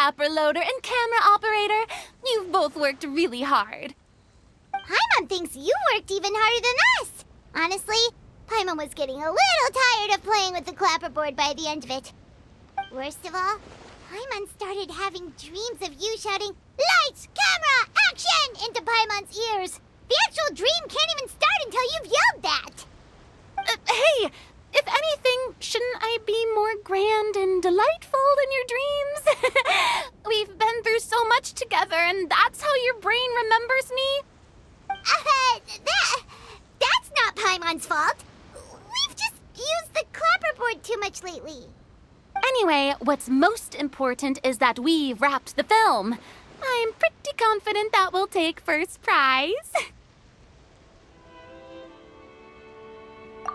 clapper loader and camera operator. You've both worked really hard. Paimon thinks you worked even harder than us. Honestly, Paimon was getting a little tired of playing with the clapperboard by the end of it. Worst of all, Paimon started having dreams of you shouting, "Lights, camera, action!" into Paimon's ears. The actual dream can't even start until you've yelled that. Hey, if anything, shouldn't I be more grand and delightful than your dreams? We've been through so much together, and that's how your brain remembers me? That's not Paimon's fault. We've just used the clapperboard too much lately. Anyway, what's most important is that we've wrapped the film. I'm pretty confident that we'll take first prize.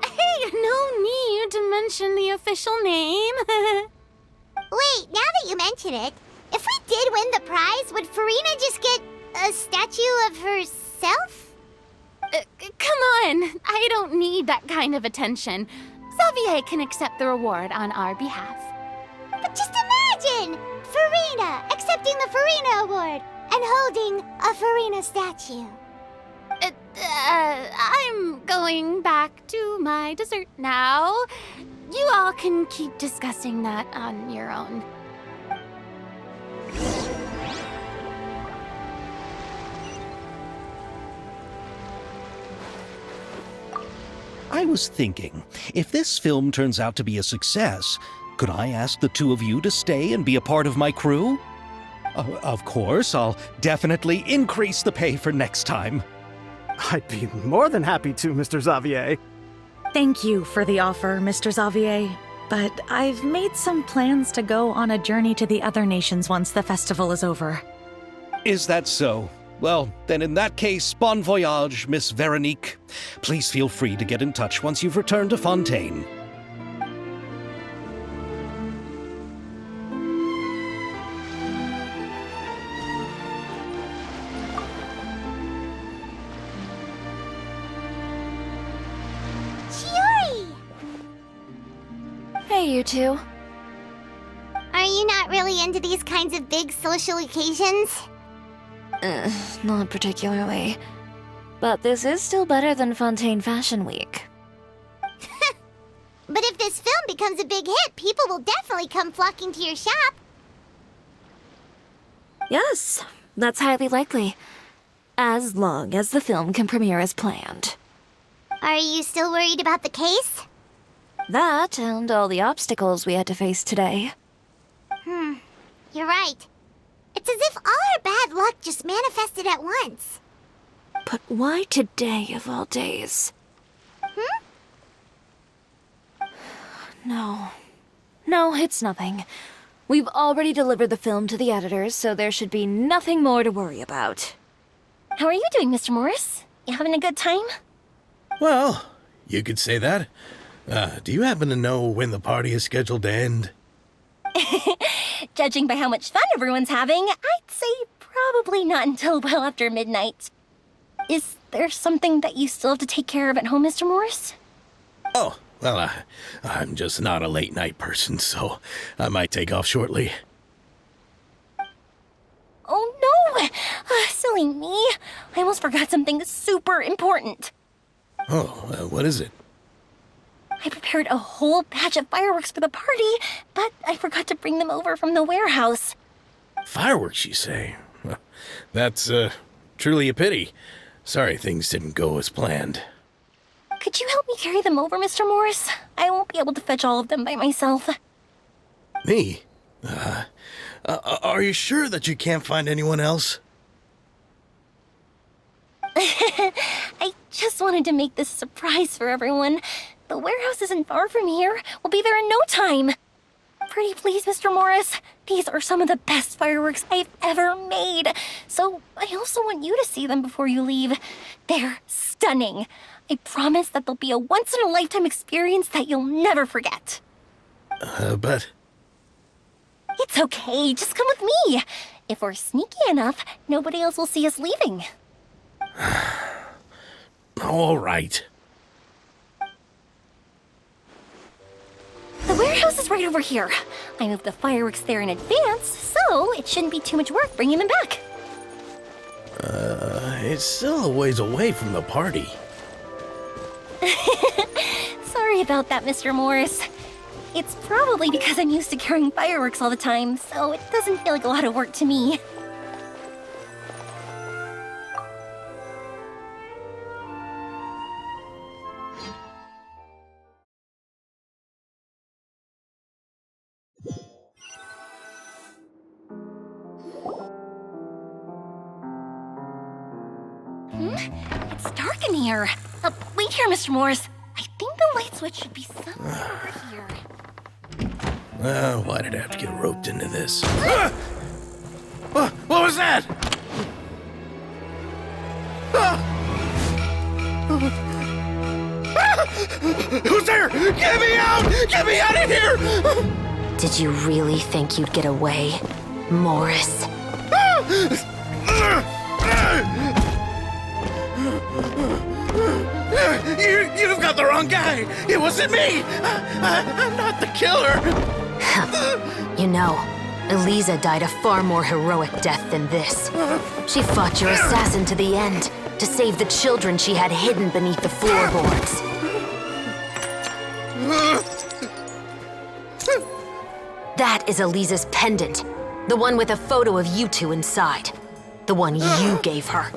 Hey, no need to mention the official name. Wait, now that you mention it, if we did win the prize, would Farina just get a statue of herself? Come on, I don't need that kind of attention. Xavier can accept the reward on our behalf. But just imagine! Farina accepting the Farina Award and holding a Farina statue. I'm going back to my dessert now. You all can keep discussing that on your own. I was thinking, if this film turns out to be a success, could I ask the two of you to stay and be a part of my crew? Of course, I'll definitely increase the pay for next time. I'd be more than happy to, Mr. Xavier. Thank you for the offer, Mr. Xavier. But I've made some plans to go on a journey to the other nations once the festival is over. Is that so? Well, then in that case, bon voyage, Miss Veronique. Please feel free to get in touch once you've returned to Fontaine. Chiori! Hey, you two. Are you not really into these kinds of big social occasions? Not particularly. But this is still better than Fontaine Fashion Week. But if this film becomes a big hit, people will definitely come flocking to your shop. Yes, that's highly likely. As long as the film can premiere as planned. Are you still worried about the case? That and all the obstacles we had to face today. You're right. It's as if all our bad luck just manifested at once. But why today of all days? No, it's nothing. We've already delivered the film to the editors, so there should be nothing more to worry about. How are you doing, Mr. Morris? You having a good time? Well, you could say that. Do you happen to know when the party is scheduled to end? Judging by how much fun everyone's having, I'd say probably not until well after midnight. Is there something that you still have to take care of at home, Mr. Morris? Oh, well, I'm just not a late night person, so I might take off shortly. Oh no! Silly me. I almost forgot something super important. Oh, what is it? I prepared a whole batch of fireworks for the party, but I forgot to bring them over from the warehouse. Fireworks, you say? Well, that's, truly a pity. Sorry things didn't go as planned. Could you help me carry them over, Mr. Morris? I won't be able to fetch all of them by myself. Me? Are you sure that you can't find anyone else? I just wanted to make this a surprise for everyone. The warehouse isn't far from here. We'll be there in no time. Pretty please, Mr. Morris. These are some of the best fireworks I've ever made. So I also want you to see them before you leave. They're stunning. I promise that they'll be a once-in-a-lifetime experience that you'll never forget. But... It's okay. Just come with me. If we're sneaky enough, nobody else will see us leaving. All right. The warehouse is right over here. I moved the fireworks there in advance, so it shouldn't be too much work bringing them back. It's still a ways away from the party. Sorry about that, Mr. Morris. It's probably because I'm used to carrying fireworks all the time, so it doesn't feel like a lot of work to me. It's dark in here. Wait here, Mr. Morris. I think the light switch should be somewhere over here. Why did I have to get roped into this? What was that? Who's there? Get me out! Get me out of here! Did you really think you'd get away, Morris? You've got the wrong guy. It wasn't me. I'm not the killer. You know, Eliza died a far more heroic death than this. She fought your assassin to the end, to save the children she had hidden beneath the floorboards. That is Eliza's pendant, the one with a photo of you two inside. The one you gave her.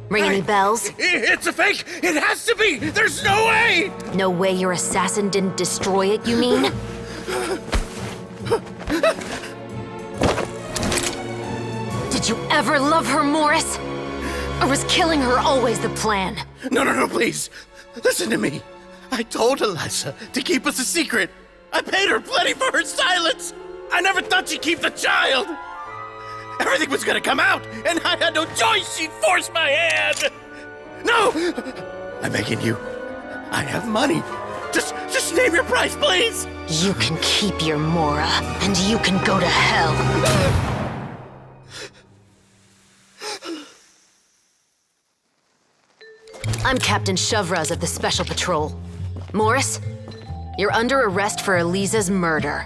Ring any bells? It's a fake! It has to be! There's no way! No way your assassin didn't destroy it, you mean? Did you ever love her, Morris? Or was killing her always the plan? No, please. Listen to me. I told Eliza to keep us a secret. I paid her plenty for her silence. I never thought she'd keep the child. Everything was gonna come out, and I had no choice. She forced my hand. No! I'm begging you. I have money. Just name your price, please. You can keep your Mora, and you can go to hell. I'm Captain Shovraz of the Special Patrol. Morris, you're under arrest for Eliza's murder.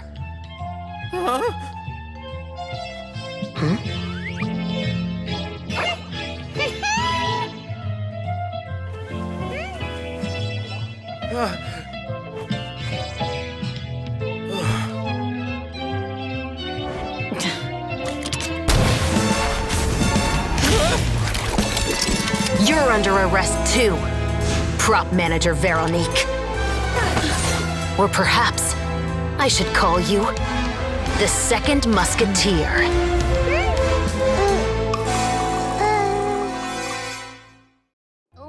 You're under arrest too, prop manager Veronique. Or perhaps I should call you the Second Musketeer.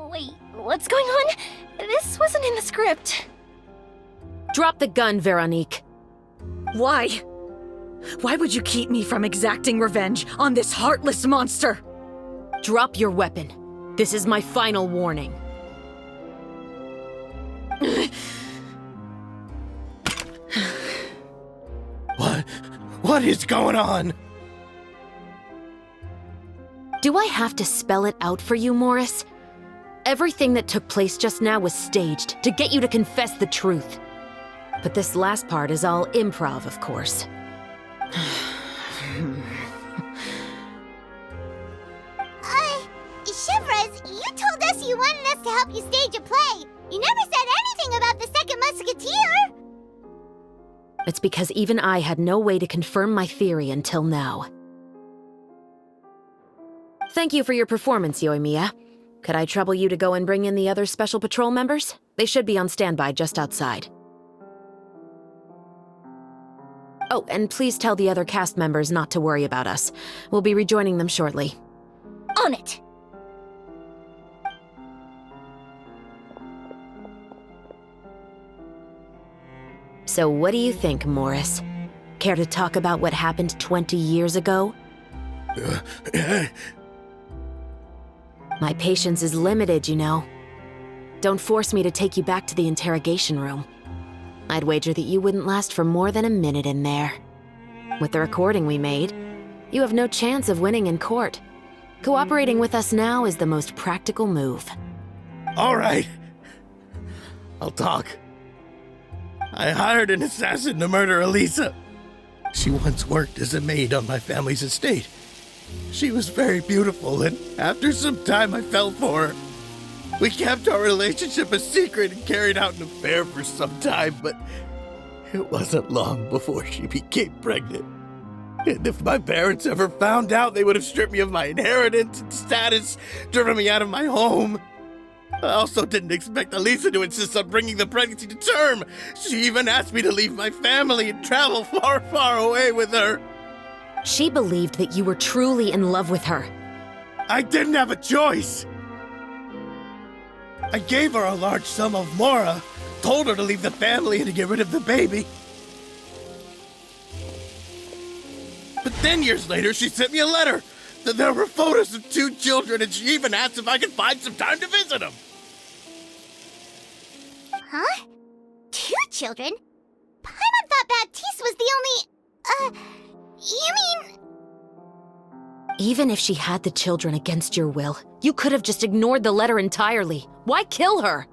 Wait, what's going on? This wasn't in the script. Drop the gun, Veronique. Why? Why would you keep me from exacting revenge on this heartless monster? Drop your weapon. This is my final warning. What is going on? Do I have to spell it out for you, Morris? Everything that took place just now was staged to get you to confess the truth. But this last part is all improv, of course. Shivers, you told us you wanted us to help you stage a play. You never said anything about the Second Musketeer. It's because even I had no way to confirm my theory until now. Thank you for your performance, Yoimiya. Could I trouble you to go and bring in the other Special Patrol members? They should be on standby just outside. Oh, and please tell the other cast members not to worry about us. We'll be rejoining them shortly. On it! So what do you think, Morris? Care to talk about what happened 20 years ago? My patience is limited, you know. Don't force me to take you back to the interrogation room. I'd wager that you wouldn't last for more than a minute in there. With the recording we made, you have no chance of winning in court. Cooperating with us now is the most practical move. All right. I'll talk. I hired an assassin to murder Eliza. She once worked as a maid on my family's estate. She was very beautiful, and after some time I fell for her. We kept our relationship a secret and carried out an affair for some time, but it wasn't long before she became pregnant. And if my parents ever found out, they would have stripped me of my inheritance and status, driven me out of my home. I also didn't expect Elisa to insist on bringing the pregnancy to term. She even asked me to leave my family and travel far, far away with her. She believed that you were truly in love with her. I didn't have a choice. I gave her a large sum of mora, told her to leave the family and to get rid of the baby. But then years later, she sent me a letter. There were photos of 2 children, and she even asked if I could find some time to visit them. Huh? 2 children? Paimon thought Baptiste was the only... you mean... Even if she had the children against your will, you could have just ignored the letter entirely. Why kill her?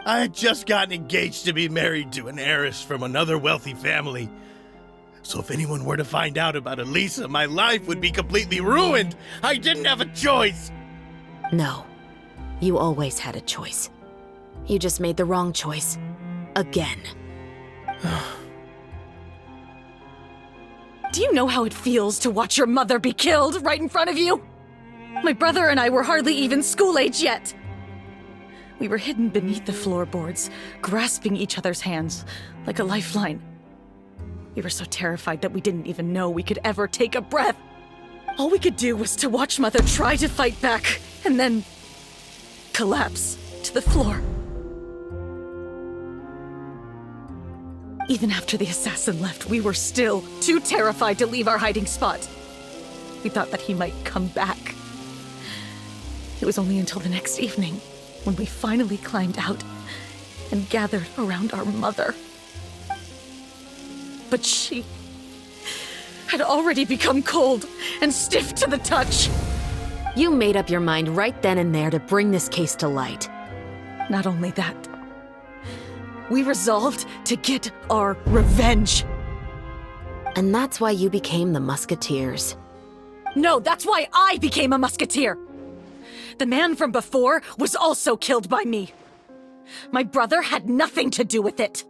I had just gotten engaged to be married to an heiress from another wealthy family. So if anyone were to find out about Elisa, my life would be completely ruined. I didn't have a choice. No. You always had a choice. You just made the wrong choice. Again. Do you know how it feels to watch your mother be killed right in front of you? My brother and I were hardly even school age yet. We were hidden beneath the floorboards, grasping each other's hands like a lifeline. We were so terrified that we didn't even know we could ever take a breath. All we could do was to watch Mother try to fight back, and then collapse to the floor. Even after the assassin left, we were still too terrified to leave our hiding spot. We thought that he might come back. It was only until the next evening when we finally climbed out and gathered around our mother. But she had already become cold and stiff to the touch. You made up your mind right then and there to bring this case to light. Not only that, we resolved to get our revenge. And that's why you became the Musketeers. No, that's why I became a musketeer. The man from before was also killed by me. My brother had nothing to do with it.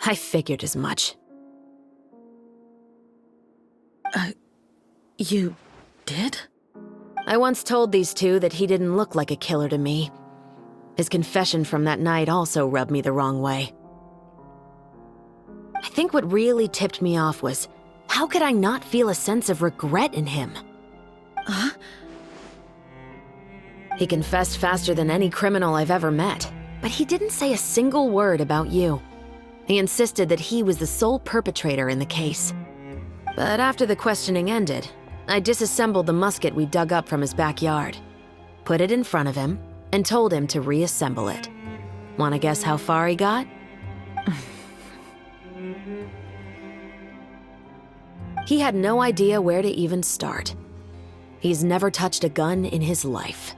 I figured as much. You did? I once told these 2 that he didn't look like a killer to me. His confession from that night also rubbed me the wrong way. I think what really tipped me off was, how could I not feel a sense of regret in him? Huh? He confessed faster than any criminal I've ever met, but he didn't say a single word about you. He insisted that he was the sole perpetrator in the case. But after the questioning ended, I disassembled the musket we dug up from his backyard, put it in front of him, and told him to reassemble it. Wanna guess how far he got? He had no idea where to even start. He's never touched a gun in his life.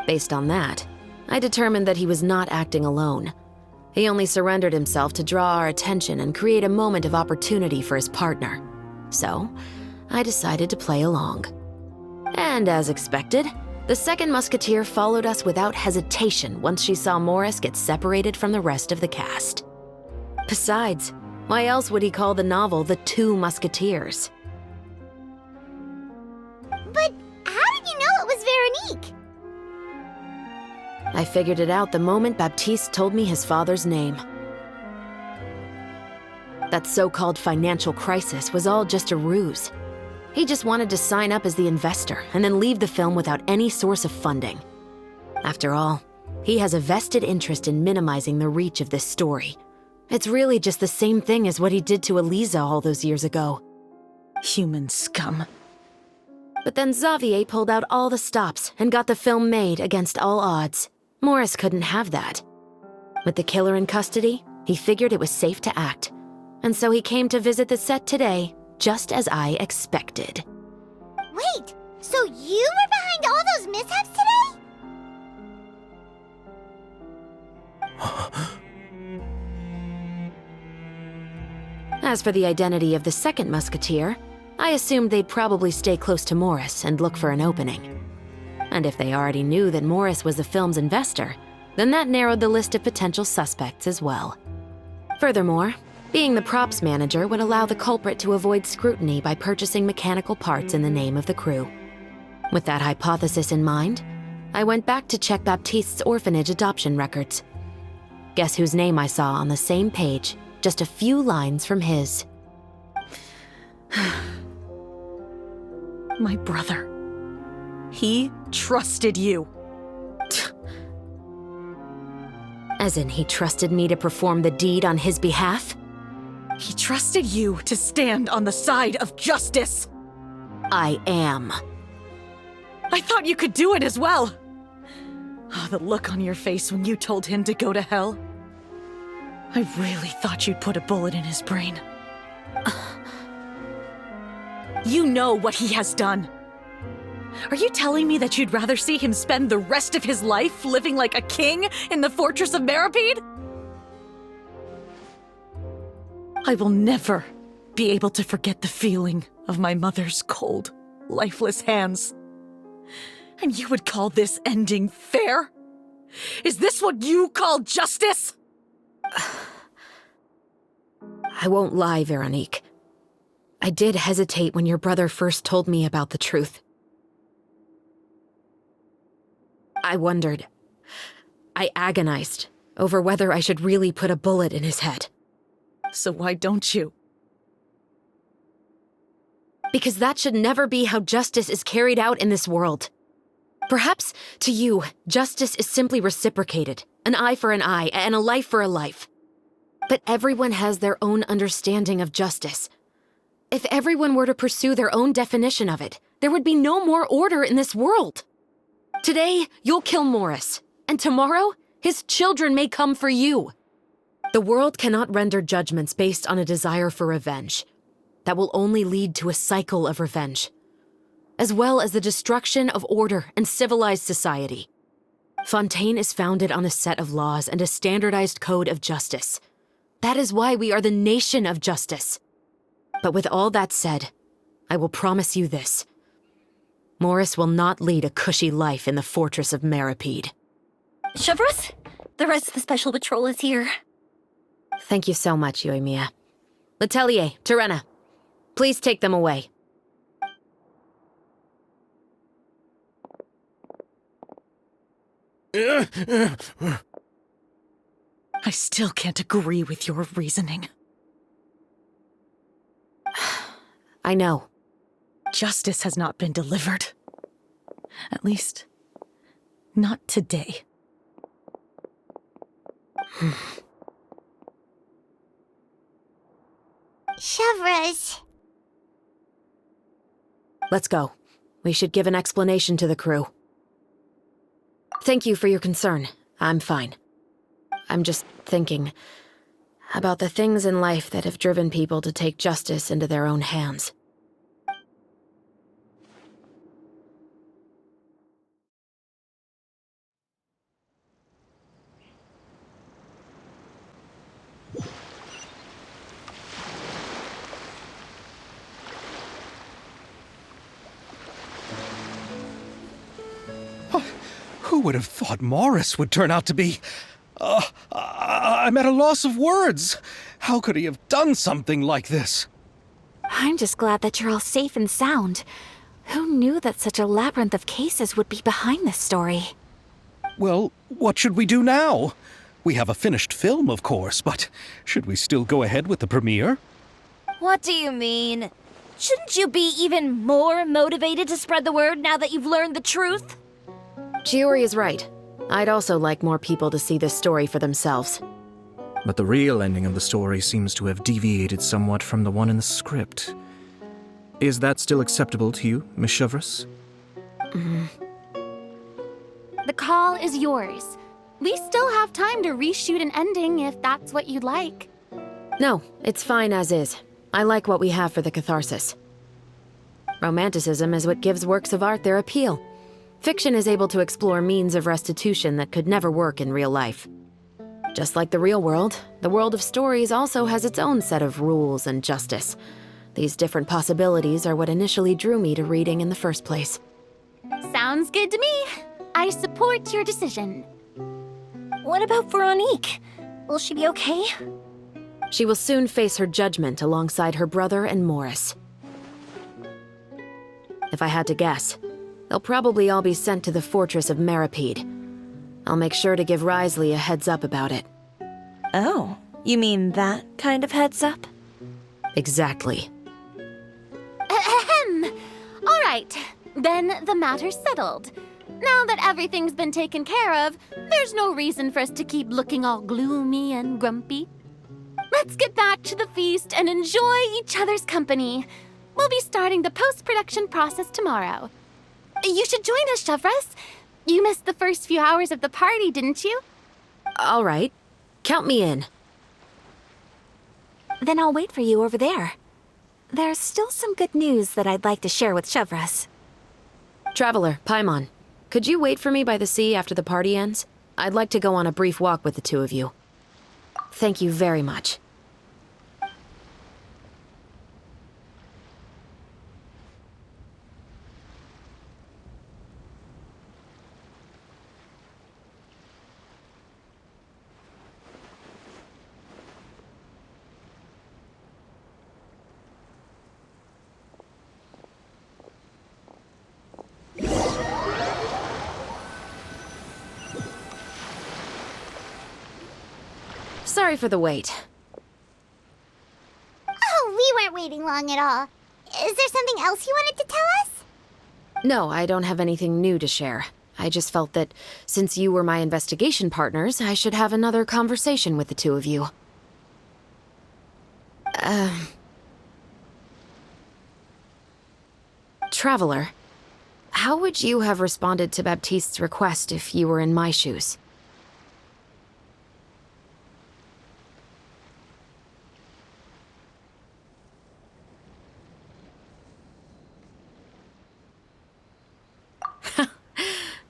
Based on that, I determined that he was not acting alone. He only surrendered himself to draw our attention and create a moment of opportunity for his partner. So, I decided to play along. And as expected, the second musketeer followed us without hesitation once she saw Morris get separated from the rest of the cast. Besides, why else would he call the novel The 2 Musketeers? But how did you know it was Veronique? I figured it out the moment Baptiste told me his father's name. That so-called financial crisis was all just a ruse. He just wanted to sign up as the investor and then leave the film without any source of funding. After all, he has a vested interest in minimizing the reach of this story. It's really just the same thing as what he did to Elisa all those years ago. Human scum. But then Xavier pulled out all the stops and got the film made against all odds. Morris couldn't have that. With the killer in custody, he figured it was safe to act. And so he came to visit the set today, just as I expected. Wait, so you were behind all those mishaps today? As for the identity of the second musketeer, I assumed they'd probably stay close to Morris and look for an opening. And if they already knew that Morris was the film's investor, then that narrowed the list of potential suspects as well. Furthermore, being the props manager would allow the culprit to avoid scrutiny by purchasing mechanical parts in the name of the crew. With that hypothesis in mind, I went back to check Baptiste's orphanage adoption records. Guess whose name I saw on the same page, just a few lines from his. My brother. He trusted you. As in, he trusted me to perform the deed on his behalf? He trusted you to stand on the side of justice. I am. I thought you could do it as well. Oh, the look on your face when you told him to go to hell. I really thought you'd put a bullet in his brain. You know what he has done. Are you telling me that you'd rather see him spend the rest of his life living like a king in the fortress of Meripede? I will never be able to forget the feeling of my mother's cold, lifeless hands. And you would call this ending fair? Is this what you call justice? I won't lie, Veronique. I did hesitate when your brother first told me about the truth. I wondered. I agonized over whether I should really put a bullet in his head. So why don't you? Because that should never be how justice is carried out in this world. Perhaps, to you, justice is simply reciprocated. An eye for an eye, and a life for a life. But everyone has their own understanding of justice. If everyone were to pursue their own definition of it, there would be no more order in this world. Today, you'll kill Morris, and tomorrow, his children may come for you. The world cannot render judgments based on a desire for revenge. That will only lead to a cycle of revenge, as well as the destruction of order and civilized society. Fontaine is founded on a set of laws and a standardized code of justice. That is why we are the nation of justice. But with all that said, I will promise you this. Morris will not lead a cushy life in the fortress of Meripede. Chevreuse, the rest of the special patrol is here. Thank you so much, Yoimiya. Letelier, Terena, please take them away. I still can't agree with your reasoning. I know. Justice has not been delivered. At least, not today. Chevreuse. Let's go. We should give an explanation to the crew. Thank you for your concern. I'm fine. I'm just thinking about the things in life that have driven people to take justice into their own hands. Who would have thought Morris would turn out to be... I'm at a loss of words. How could he have done something like this? I'm just glad that you're all safe and sound. Who knew that such a labyrinth of cases would be behind this story? Well, what should we do now? We have a finished film, of course, but should we still go ahead with the premiere? What do you mean? Shouldn't you be even more motivated to spread the word now that you've learned the truth? Chiori is right. I'd also like more people to see this story for themselves. But the real ending of the story seems to have deviated somewhat from the one in the script. Is that still acceptable to you, Miss Chevreuse? The call is yours. We still have time to reshoot an ending if that's what you'd like. No, it's fine as is. I like what we have for the catharsis. Romanticism is what gives works of art their appeal. Fiction is able to explore means of restitution that could never work in real life. Just like the real world, the world of stories also has its own set of rules and justice. These different possibilities are what initially drew me to reading in the first place. Sounds good to me. I support your decision. What about Veronique? Will she be okay? She will soon face her judgment alongside her brother and Morris. If I had to guess, they'll probably all be sent to the fortress of Meripede. I'll make sure to give Risley a heads up about it. Oh, you mean that kind of heads up? Exactly. Ahem. All right, then the matter's settled. Now that everything's been taken care of, there's no reason for us to keep looking all gloomy and grumpy. Let's get back to the feast and enjoy each other's company. We'll be starting the post-production process tomorrow. You should join us, Chevres. You missed the first few hours of the party, didn't you? All right. Count me in. Then I'll wait for you over there. There's still some good news that I'd like to share with Chevres. Traveler, Paimon, could you wait for me by the sea after the party ends? I'd like to go on a brief walk with the two of you. Thank you very much. Sorry for the wait. Oh, we weren't waiting long at all. Is there something else you wanted to tell us? No, I don't have anything new to share. I just felt that since you were my investigation partners, I should have another conversation with the two of you. Traveler, how would you have responded to Baptiste's request if you were in my shoes?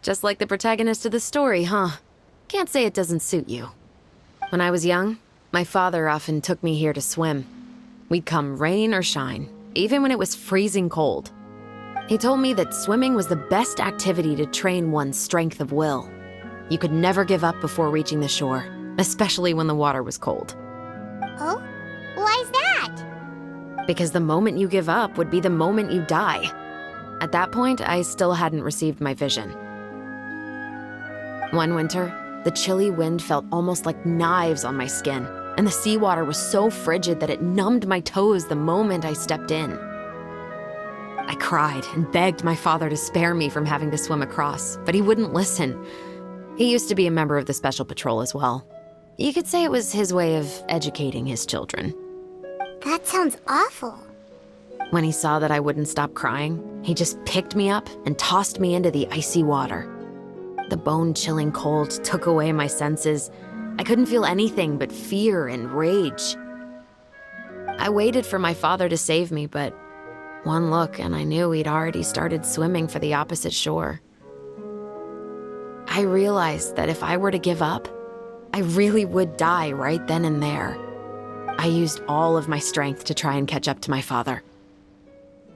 Just like the protagonist of the story, huh? Can't say it doesn't suit you. When I was young, my father often took me here to swim. We'd come rain or shine, even when it was freezing cold. He told me that swimming was the best activity to train one's strength of will. You could never give up before reaching the shore, especially when the water was cold. Oh? Why's that? Because the moment you give up would be the moment you die. At that point, I still hadn't received my vision. One winter, the chilly wind felt almost like knives on my skin, and the seawater was so frigid that it numbed my toes the moment I stepped in. I cried and begged my father to spare me from having to swim across, but he wouldn't listen. He used to be a member of the Special Patrol as well. You could say it was his way of educating his children. That sounds awful. When he saw that I wouldn't stop crying, he just picked me up and tossed me into the icy water. The bone-chilling cold took away my senses. I couldn't feel anything but fear and rage. I waited for my father to save me, but one look and I knew he'd already started swimming for the opposite shore. I realized that if I were to give up, I really would die right then and there. I used all of my strength to try and catch up to my father.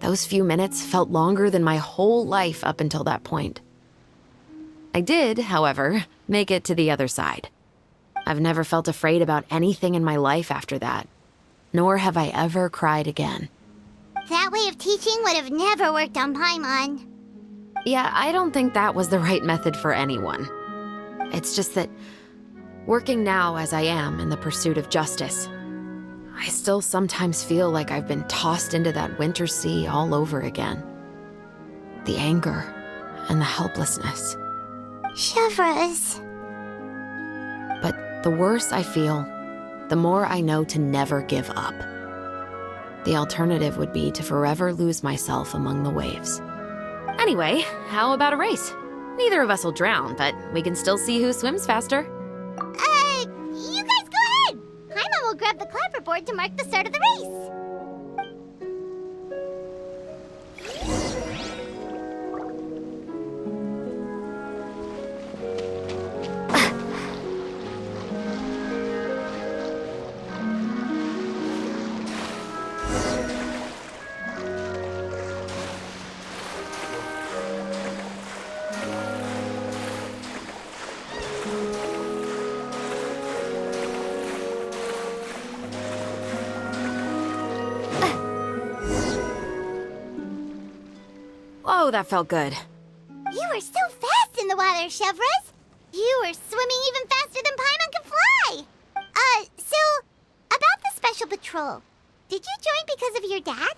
Those few minutes felt longer than my whole life up until that point. I did, however, make it to the other side. I've never felt afraid about anything in my life after that, nor have I ever cried again. That way of teaching would have never worked on Paimon. Yeah, I don't think that was the right method for anyone. It's just that, working now as I am in the pursuit of justice, I still sometimes feel like I've been tossed into that winter sea all over again. The anger and the helplessness. Chevres. But the worse I feel, the more I know to never give up. The alternative would be to forever lose myself among the waves. Anyway, how about a race? Neither of us will drown, but we can still see who swims faster. You guys go ahead! Paimon will grab the clapperboard to mark the start of the race. Oh, that felt good. You were so fast in the water, Chevres. You were swimming even faster than Paimon can fly. So, about the Special Patrol. Did you join because of your dad?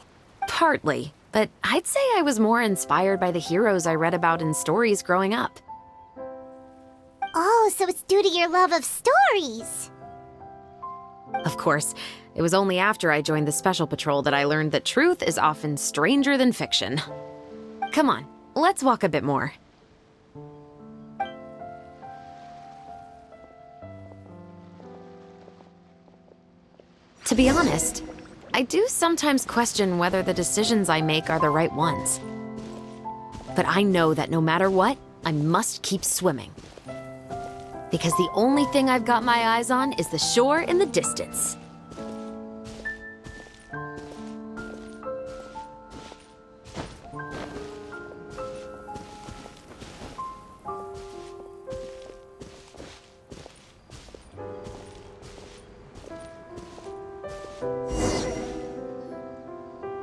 Partly, but I'd say I was more inspired by the heroes I read about in stories growing up. Oh, so it's due to your love of stories. Of course, it was only after I joined the Special Patrol that I learned that truth is often stranger than fiction. Come on, let's walk a bit more. To be honest, I do sometimes question whether the decisions I make are the right ones. But I know that no matter what, I must keep swimming. Because the only thing I've got my eyes on is the shore in the distance.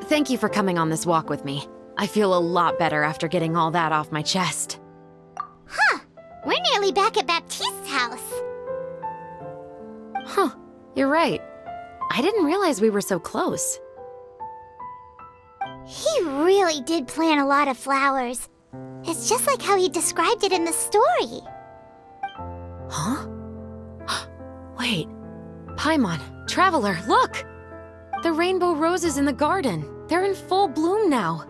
Thank you for coming on this walk with me. I feel a lot better after getting all that off my chest. Huh. We're nearly back at Baptiste's house. Huh, you're right. I didn't realize we were so close. He really did plant a lot of flowers. It's just like how he described it in the story. Huh? Wait. Paimon, Traveler, look! The rainbow roses in the garden. They're in full bloom now.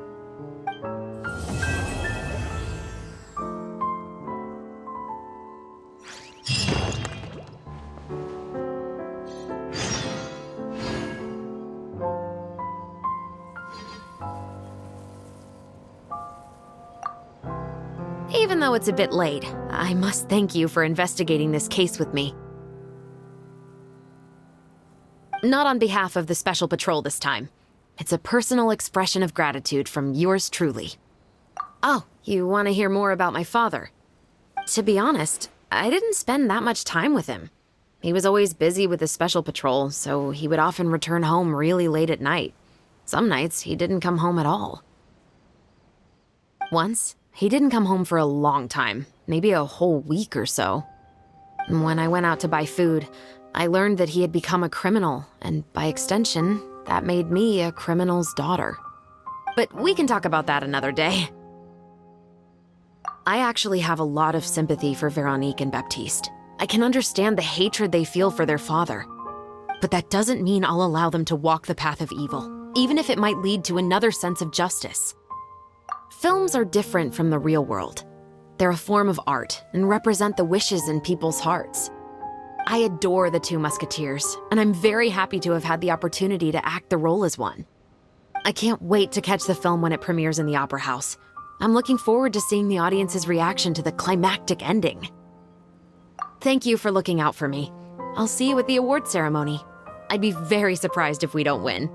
Even though it's a bit late, I must thank you for investigating this case with me. Not on behalf of the Special Patrol this time. It's a personal expression of gratitude from yours truly. Oh, you want to hear more about my father? To be honest, I didn't spend that much time with him. He was always busy with the Special Patrol, so he would often return home really late at night. Some nights, he didn't come home at all. Once, he didn't come home for a long time, maybe a whole week or so. When I went out to buy food, I learned that he had become a criminal, and by extension, that made me a criminal's daughter. But we can talk about that another day. I actually have a lot of sympathy for Veronique and Baptiste. I can understand the hatred they feel for their father. But that doesn't mean I'll allow them to walk the path of evil, even if it might lead to another sense of justice. Films are different from the real world. They're a form of art and represent the wishes in people's hearts. I adore the Two Musketeers, and I'm very happy to have had the opportunity to act the role as one. I can't wait to catch the film when it premieres in the Opera House. I'm looking forward to seeing the audience's reaction to the climactic ending. Thank you for looking out for me. I'll see you at the award ceremony. I'd be very surprised if we don't win.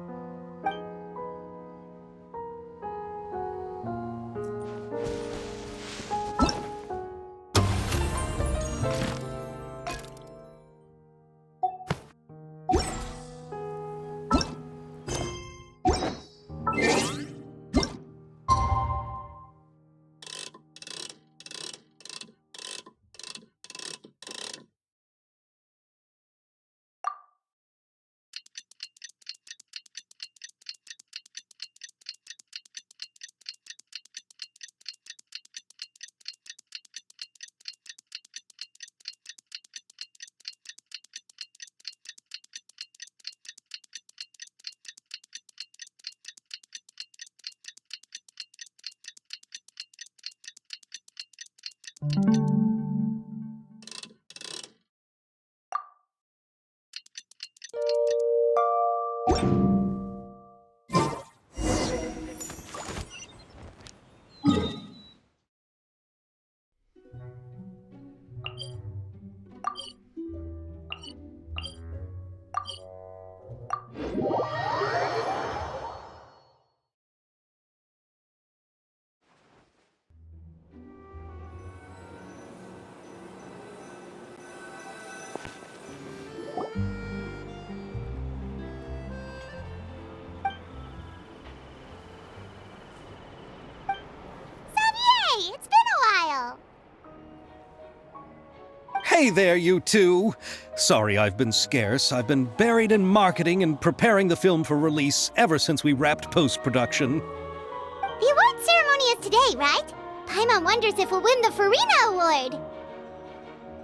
Hey there, you two! Sorry I've been scarce. I've been buried in marketing and preparing the film for release ever since we wrapped post-production. The award ceremony is today, right? Paimon wonders if we'll win the Farina Award.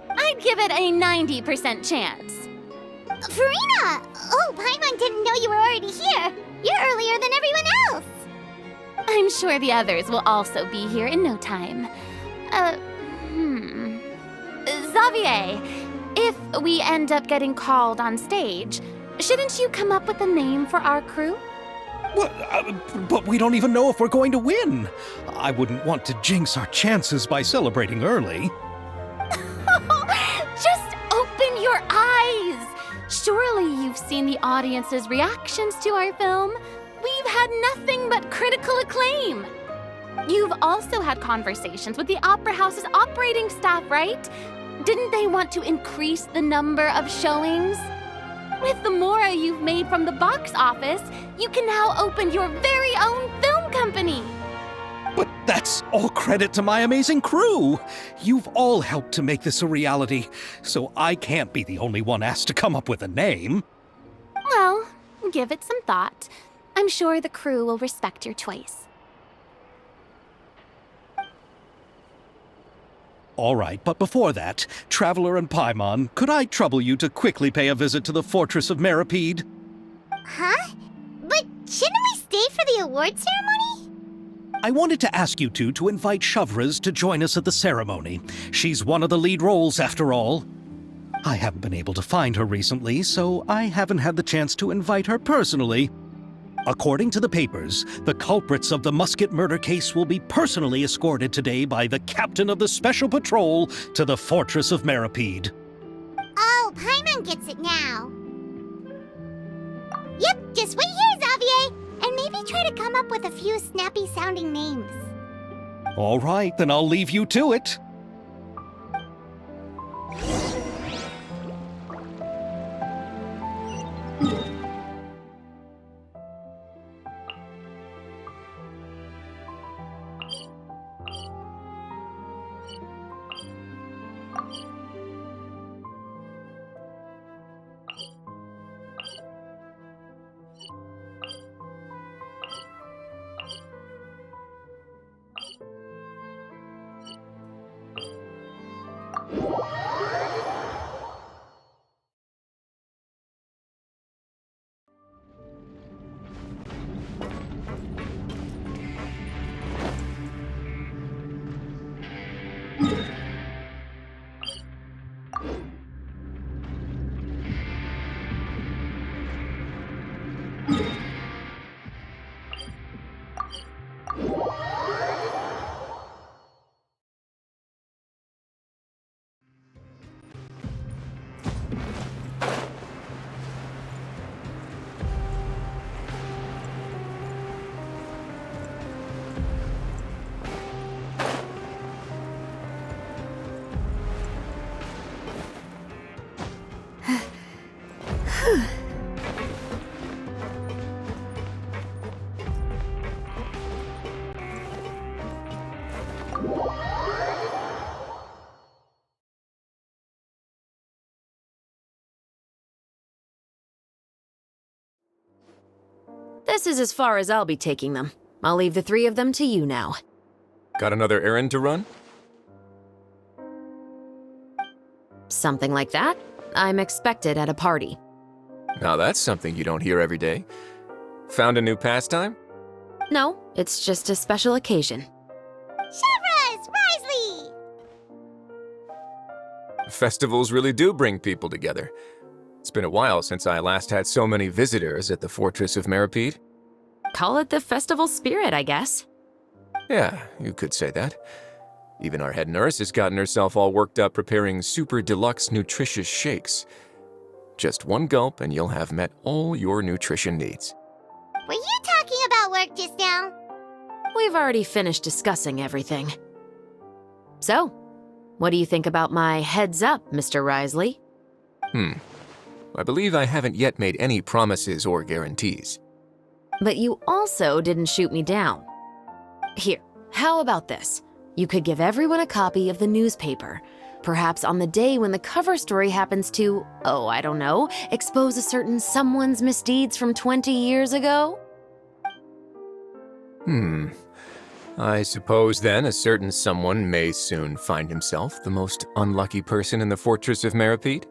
I'd give it a 90% chance. Farina! Oh, Paimon didn't know you were already here. You're earlier than everyone else. I'm sure the others will also be here in no time. Xavier, if we end up getting called on stage, shouldn't you come up with a name for our crew? What? But we don't even know if we're going to win. I wouldn't want to jinx our chances by celebrating early. Just open your eyes! Surely you've seen the audience's reactions to our film. We've had nothing but critical acclaim. You've also had conversations with the Opera House's operating staff, right? Didn't they want to increase the number of showings? With the mora you've made from the box office, you can now open your very own film company. But that's all credit to my amazing crew. You've all helped to make this a reality, so I can't be the only one asked to come up with a name. Well, give it some thought. I'm sure the crew will respect your choice. All right, but before that, Traveler and Paimon, could I trouble you to quickly pay a visit to the Fortress of Meripede? Huh? But shouldn't we stay for the award ceremony? I wanted to ask you two to invite Shavraz to join us at the ceremony. She's one of the lead roles, after all. I haven't been able to find her recently, so I haven't had the chance to invite her personally. According to the papers, the culprits of the musket murder case will be personally escorted today by the captain of the Special Patrol to the Fortress of Meripede. Oh, Paimon gets it now. Yep, just wait here, Xavier, and maybe try to come up with a few snappy-sounding names. All right, then I'll leave you to it. This is as far as I'll be taking them. I'll leave the three of them to you now. Got another errand to run? Something like that. I'm expected at a party. Now that's something you don't hear every day. Found a new pastime? No, it's just a special occasion. Shavraz! Risley! Festivals really do bring people together. It's been a while since I last had so many visitors at the Fortress of Meripede. Call it the festival spirit, I guess. Yeah, you could say that. Even our head nurse has gotten herself all worked up preparing super deluxe nutritious shakes. Just one gulp and you'll have met all your nutrition needs. Were you talking about work just now? We've already finished discussing everything. So, what do you think about my heads up, Mr. Risley? I believe I haven't yet made any promises or guarantees. But you also didn't shoot me down. Here, how about this? You could give everyone a copy of the newspaper. Perhaps on the day when the cover story happens to, oh, I don't know, expose a certain someone's misdeeds from 20 years ago? I suppose then a certain someone may soon find himself the most unlucky person in the Fortress of Meripede?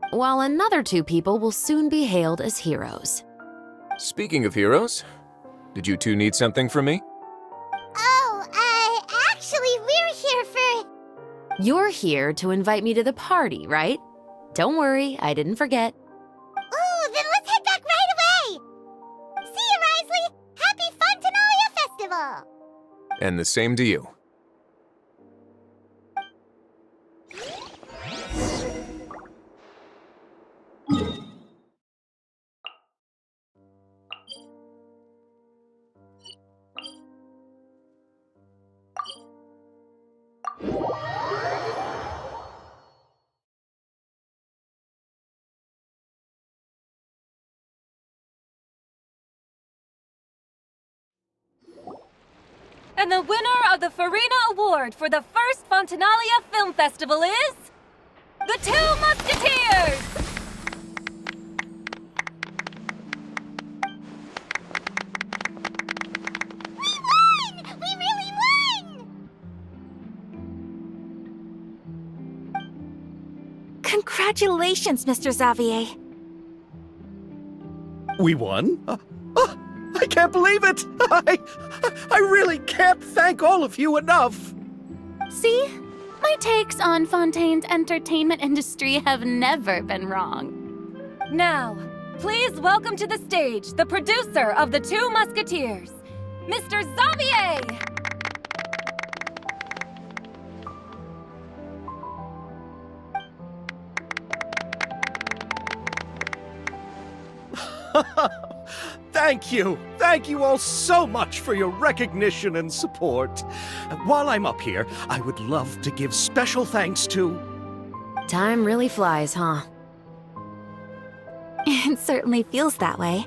While another 2 people will soon be hailed as heroes. Speaking of heroes, did you two need something from me? Actually, we're here for... You're here to invite me to the party, right? Don't worry, I didn't forget. Ooh, then let's head back right away! See you, Risley! Happy Fontinalia Festival! And the same to you. And the winner of the Farina Award for the first Fontinalia Film Festival is... The Two Musketeers! We won! We really won! Congratulations, Mr. Xavier. We won? I can't believe it! I really can't thank all of you enough! See? My takes on Fontaine's entertainment industry have never been wrong. Now, please welcome to the stage the producer of The Two Musketeers, Mr. Xavier! Thank you! Thank you all so much for your recognition and support. While I'm up here, I would love to give special thanks to... Time really flies, huh? It certainly feels that way.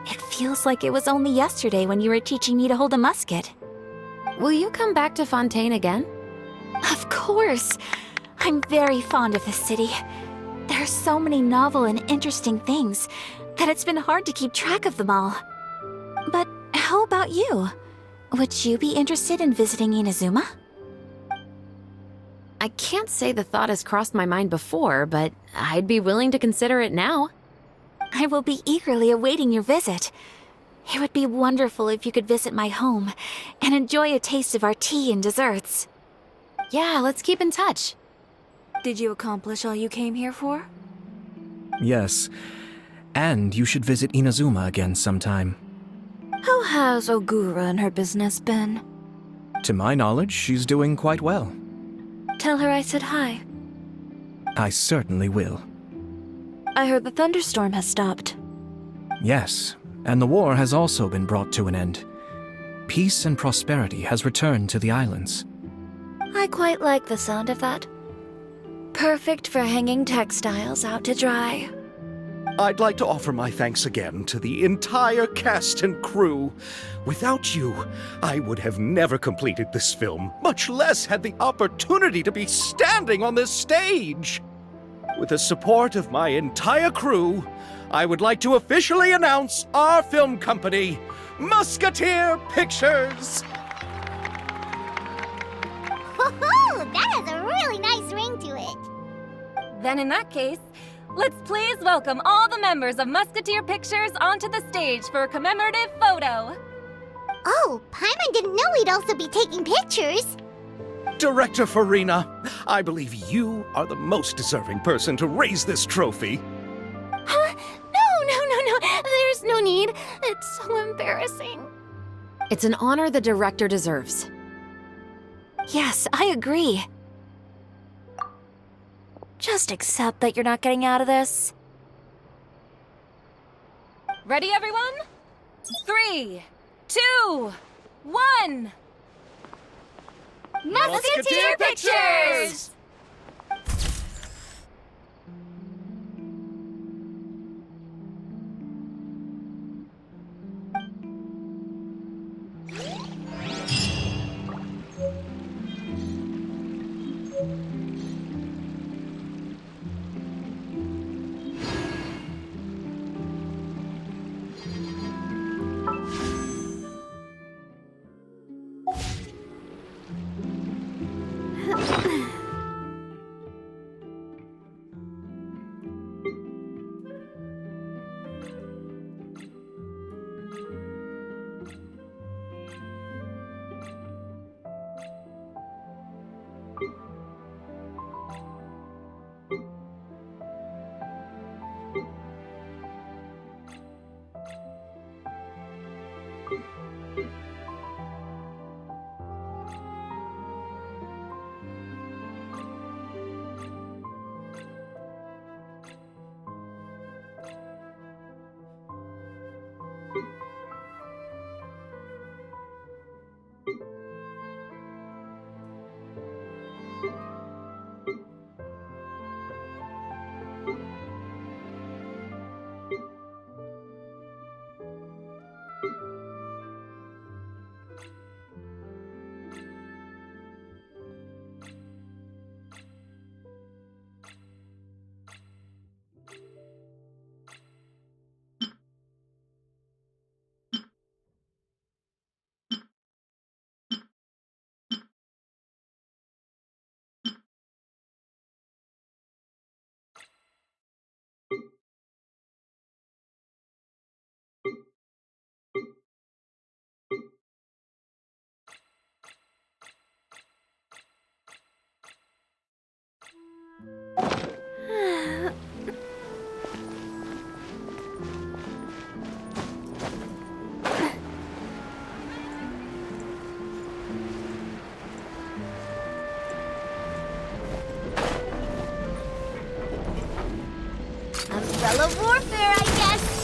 It feels like it was only yesterday when you were teaching me to hold a musket. Will you come back to Fontaine again? Of course! I'm very fond of this city. There are so many novel and interesting things that it's been hard to keep track of them all. But how about you? Would you be interested in visiting Inazuma? I can't say the thought has crossed my mind before, but I'd be willing to consider it now. I will be eagerly awaiting your visit. It would be wonderful if you could visit my home and enjoy a taste of our tea and desserts. Yeah, let's keep in touch. Did you accomplish all you came here for? Yes. And you should visit Inazuma again sometime. How has Ogura and her business been? To my knowledge, she's doing quite well. Tell her I said hi. I certainly will. I heard the thunderstorm has stopped. Yes, and the war has also been brought to an end. Peace and prosperity has returned to the islands. I quite like the sound of that. Perfect for hanging textiles out to dry. I'd like to offer my thanks again to the entire cast and crew. Without you, I would have never completed this film, much less had the opportunity to be standing on this stage. With the support of my entire crew, I would like to officially announce our film company, Musketeer Pictures. Woohoo! That has a really nice ring to it. Then in that case, let's please welcome all the members of Musketeer Pictures onto the stage for a commemorative photo. Oh, Paimon didn't know we'd also be taking pictures. Director Farina, I believe you are the most deserving person to raise this trophy. Huh? No. There's no need. It's so embarrassing. It's an honor the director deserves. Yes, I agree. Just accept that you're not getting out of this. Ready, everyone? 3, 2, 1. Musketeer Pictures! Umbrella warfare, I guess.